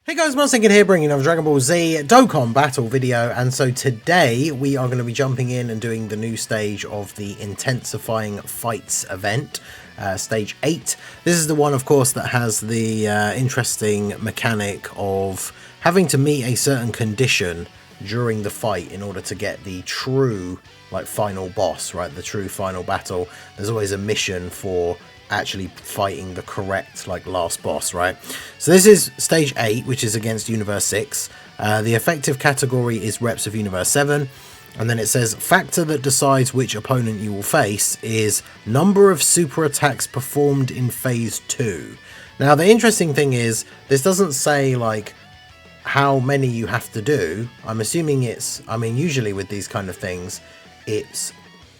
Hey guys, Monsinkin here bringing another Dragon Ball Z Dokkan battle video, and so today we are going to be jumping in and doing the new stage of the Intensifying Fights event, stage 8. This is the one, of course, that has the interesting mechanic of having to meet a certain condition during the fight in order to get the true, like, final boss, right? The true final battle. There's always a mission for actually fighting the correct, like, last boss, right? So this is stage 8, which is against Universe 6. The effective category is reps of Universe 7, and then it says factor that decides which opponent you will face is number of super attacks performed in phase 2. Now the interesting thing is this doesn't say like how many you have to do. I'm assuming it's, I mean, usually with these kind of things it's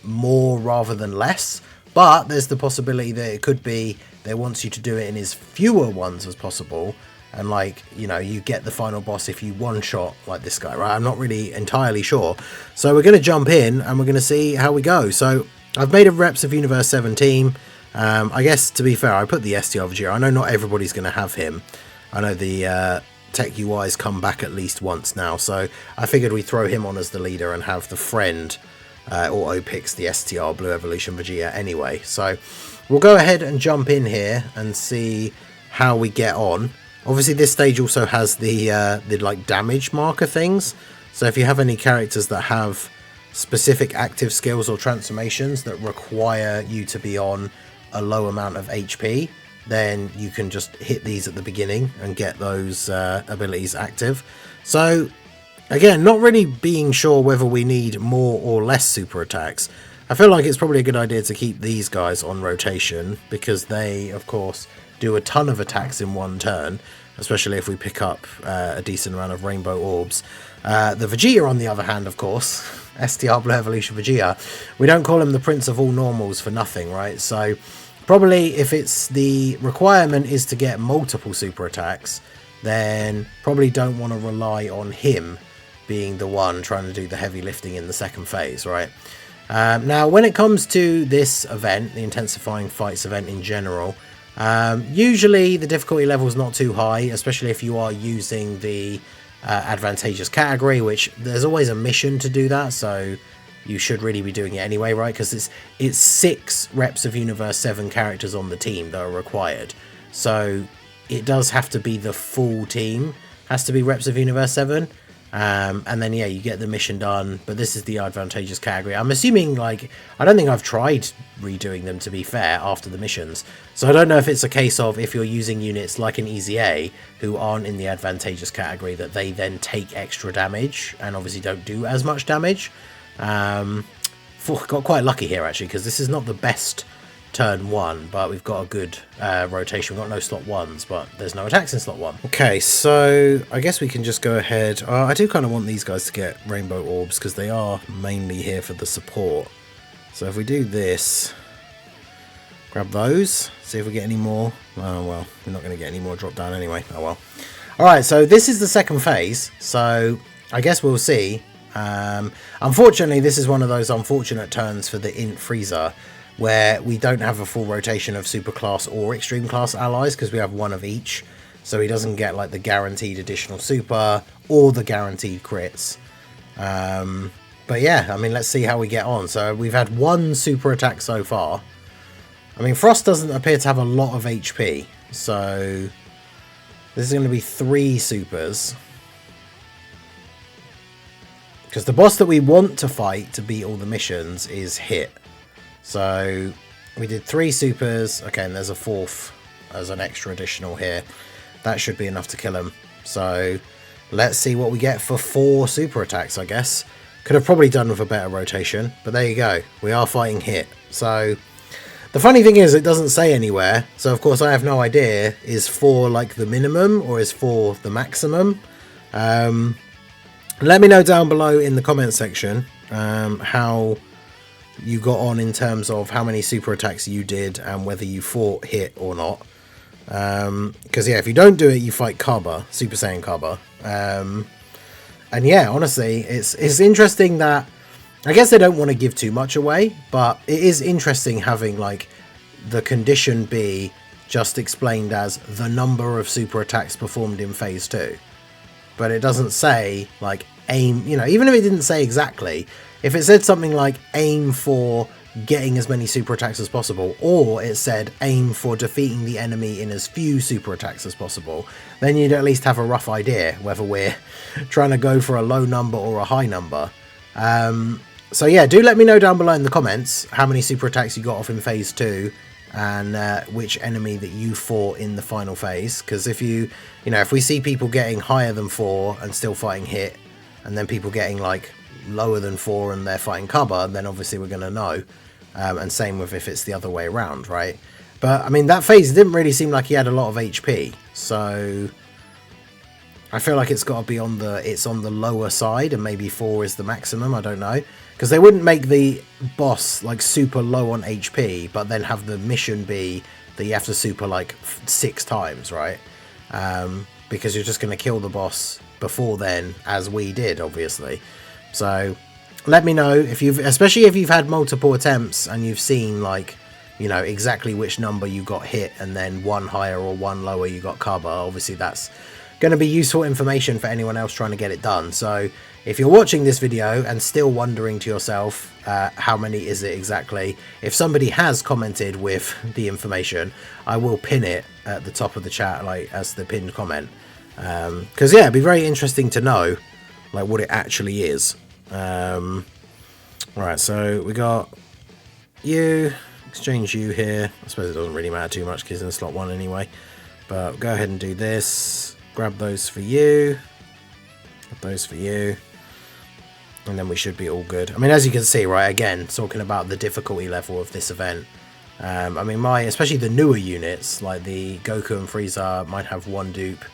more rather than less. But there's the possibility that it could be they want you to do it in as fewer ones as possible. And, like, you know, you get the final boss if you one-shot like this guy, right? I'm not really entirely sure. So we're going to jump in and we're going to see how we go. So I've made a reps of Universe 7 team. I guess, to be fair, I put the STR Vegeta. I know not everybody's going to have him. I know the Tech UI's come back at least once now. So I figured we'd throw him on as the leader and have the friend auto picks the STR Blue Evolution Vegeta anyway. So we'll go ahead and jump in here and see how we get on. Obviously this stage also has the like damage marker things, so if you have any characters that have specific active skills or transformations that require you to be on a low amount of HP, then you can just hit these at the beginning and get those abilities active. So again, not really being sure whether we need more or less super attacks. I feel like it's probably a good idea to keep these guys on rotation because they, of course, do a ton of attacks in one turn, especially if we pick up a decent amount of rainbow orbs. The Vegeta, on the other hand, of course, STR Blue Evolution Vegeta, we don't call him the Prince of all normals for nothing, right? So probably if it's the requirement is to get multiple super attacks, then probably don't want to rely on him being the one trying to do the heavy lifting in the second phase, right? Now, when it comes to this event, the Intensifying Fights event in general, usually the difficulty level is not too high, especially if you are using the advantageous category, which there's always a mission to do that, so you should really be doing it anyway, right? Because it's 6 reps of Universe 7 characters on the team that are required, so it does have to be the full team, has to be reps of Universe 7. And then, yeah, you get the mission done, but this is the advantageous category. I'm assuming, like, I don't think I've tried redoing them, to be fair, after the missions. So I don't know if it's a case of if you're using units like an Easy A who aren't in the advantageous category, that they then take extra damage and obviously don't do as much damage. Got quite lucky here, actually, because this is not the best turn 1, but we've got a good rotation. We've got no slot 1s, but there's no attacks in slot 1. Okay, so I guess we can just go ahead. I do kind of want these guys to get rainbow orbs because they are mainly here for the support. So if we do this, grab those, see if we get any more. Oh well, we're not going to get any more drop down anyway. Oh well. Alright, so this is the second phase, so I guess we'll see. Unfortunately, this is one of those unfortunate turns for the Int Frieza, where we don't have a full rotation of super class or extreme class allies because we have one of each, so he doesn't get like the guaranteed additional super or the guaranteed crits. But yeah, I mean, let's see how we get on. So we've had 1 super attack so far. I mean, Frost doesn't appear to have a lot of HP, so this is going to be 3 supers, because the boss that we want to fight to beat all the missions is Hit. So we did 3 supers. Okay, and there's a 4th as an extra additional here. That should be enough to kill him. So let's see what we get for 4 super attacks, I guess. Could have probably done with a better rotation, but there you go. We are fighting Hit. So the funny thing is it doesn't say anywhere. So of course I have no idea, is 4 like the minimum or is 4 the maximum? Let me know down below in the comment section how you got on in terms of how many super attacks you did and whether you fought Hit or not. Because yeah, if you don't do it, you fight Kaba, Super Saiyan Kaba. And yeah, honestly, it's interesting that I guess they don't want to give too much away, but it is interesting having like the condition be just explained as the number of super attacks performed in phase 2. But it doesn't say, like, aim, you know, even if it didn't say exactly, if it said something like aim for getting as many super attacks as possible, or it said aim for defeating the enemy in as few super attacks as possible, then you'd at least have a rough idea whether we're trying to go for a low number or a high number. So yeah, do let me know down below in the comments how many super attacks you got off in phase 2 and which enemy that you fought in the final phase. Because if you know, if we see people getting higher than 4 and still fighting hit, and then people getting like lower than 4 and they're fighting cover, then obviously we're going to know. And same with if it's the other way around, right? But I mean, that phase didn't really seem like he had a lot of HP, so I feel like it's got to be on the lower side, and maybe 4 is the maximum. I don't know, because they wouldn't make the boss like super low on HP, but then have the mission be that you have to super like 6 times, right? Because you're just going to kill the boss before then, as we did, obviously. So let me know if especially if you've had multiple attempts and you've seen, like, you know, exactly which number you got hit, and then 1 higher or 1 lower you got cover. Obviously that's going to be useful information for anyone else trying to get it done. So if you're watching this video and still wondering to yourself how many is it exactly, if somebody has commented with the information, I will pin it at the top of the chat, like as the pinned comment, because yeah, it'd be very interesting to know like what it actually is. Right, so we got you, exchange you here. I suppose it doesn't really matter too much because it's in slot 1 anyway, but go ahead and do this. Grab those for you, grab those for you, and then we should be all good. I mean, as you can see, right, again, talking about the difficulty level of this event, I mean, especially the newer units, like the Goku and Frieza might have 1 dupe.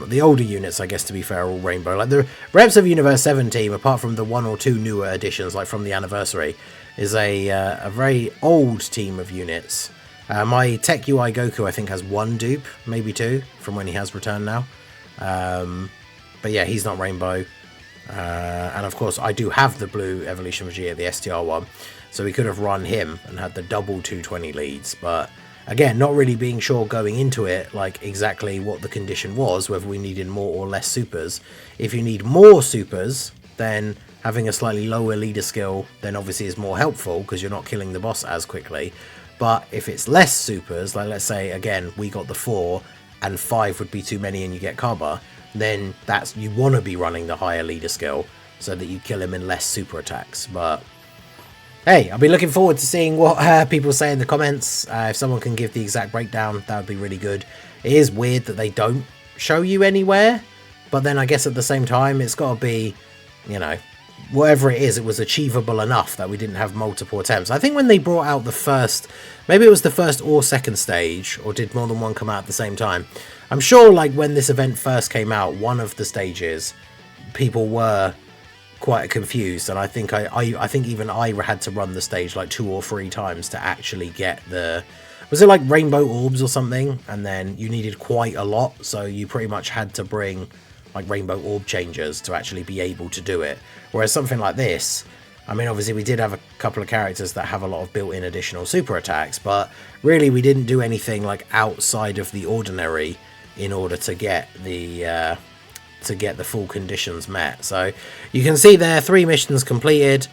The older units, I guess, to be fair, are all rainbow. Like the Reps of Universe 7 team, apart from the 1 or 2 newer additions, like from the anniversary, is a very old team of units. My Tech UI Goku, I think, has 1 dupe, maybe 2, from when he has returned now. But yeah, he's not rainbow. And of course, I do have the blue Evolution Vegeta, the STR one, so we could have run him and had the double 220 leads, but again, not really being sure going into it, like exactly what the condition was, whether we needed more or less supers. If you need more supers, then having a slightly lower leader skill then obviously is more helpful because you're not killing the boss as quickly. But if it's less supers, like let's say again we got the 4 and 5 would be too many and you get Kaba, then that's, you want to be running the higher leader skill so that you kill him in less super attacks. But hey, I'll be looking forward to seeing what people say in the comments. If someone can give the exact breakdown, that would be really good. It is weird that they don't show you anywhere, but then I guess at the same time, it's got to be, you know, whatever it is, it was achievable enough that we didn't have multiple attempts. I think when they brought out the first, maybe it was the first or second stage, or did more than one come out at the same time? I'm sure, like, when this event first came out, one of the stages, people were quite confused, and I think I think even I had to run the stage like 2 or 3 times to actually get the, was it like rainbow orbs or something, and then you needed quite a lot, so you pretty much had to bring like rainbow orb changers to actually be able to do it. Whereas something like this, I mean, obviously we did have a couple of characters that have a lot of built-in additional super attacks, but really we didn't do anything like outside of the ordinary in order to get the full conditions met. So you can see there 3 missions completed.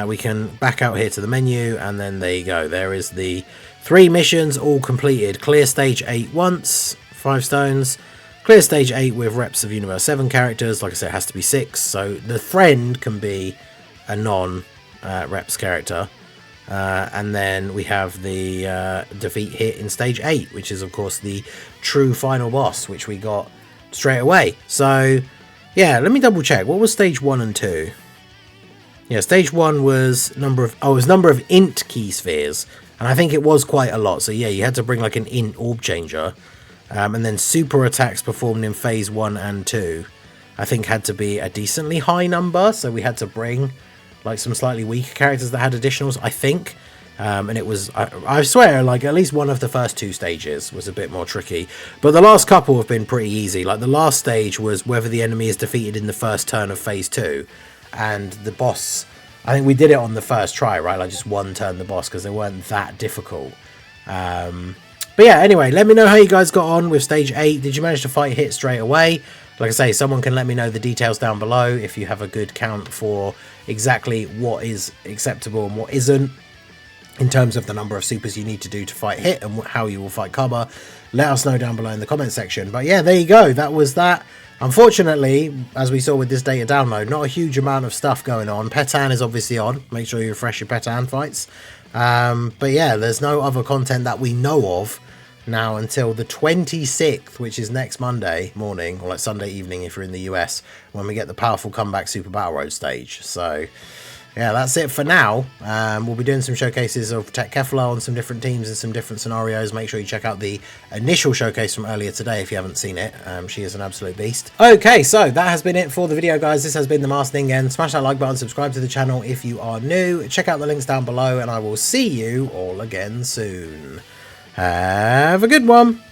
We can back out here to the menu, and then there you go, there is the 3 missions all completed. Clear stage 8 once, 5 stones. Clear stage 8 with Reps of Universe 7 characters. Like I said, it has to be 6, so the friend can be a non-Reps character. And then we have the defeat hit in stage 8, which is of course the true final boss, which we got straight away. So yeah, let me double check. What was stage 1 and 2? Yeah, stage 1 was number of int key spheres, and I think it was quite a lot. So yeah, you had to bring like an int orb changer, and then super attacks performed in phase 1 and 2 I think had to be a decently high number, so we had to bring like some slightly weaker characters that had additionals, I think. And it was, I swear, like at least one of the first 2 stages was a bit more tricky, but the last couple have been pretty easy. Like the last stage was whether the enemy is defeated in the first turn of phase 2, and the boss, I think we did it on the first try, right? Like just 1 turn the boss, because they weren't that difficult. But But yeah, anyway, let me know how you guys got on with stage 8. Did you manage to fight hit straight away? Like I say, someone can let me know the details down below if you have a good count for exactly what is acceptable and what isn't in terms of the number of supers you need to do to fight hit and how you will fight cover. Let us know down below in the comment section. But yeah, there you go. That was that. Unfortunately, as we saw with this data download, not a huge amount of stuff going on. Petan is obviously on. Make sure you refresh your Petan fights. But yeah, there's no other content that we know of now until the 26th, which is next Monday morning, or like Sunday evening if you're in the US, when we get the powerful comeback Super Battle Road stage. So yeah, that's it for now. We'll be doing some showcases of Tech Kefla on some different teams and some different scenarios. Make sure you check out the initial showcase from earlier today if you haven't seen it. She is an absolute beast. Okay, so that has been it for the video, guys. This has been the Masked Ningen. Smash that like button, subscribe to the channel if you are new. Check out the links down below, and I will see you all again soon. Have a good one.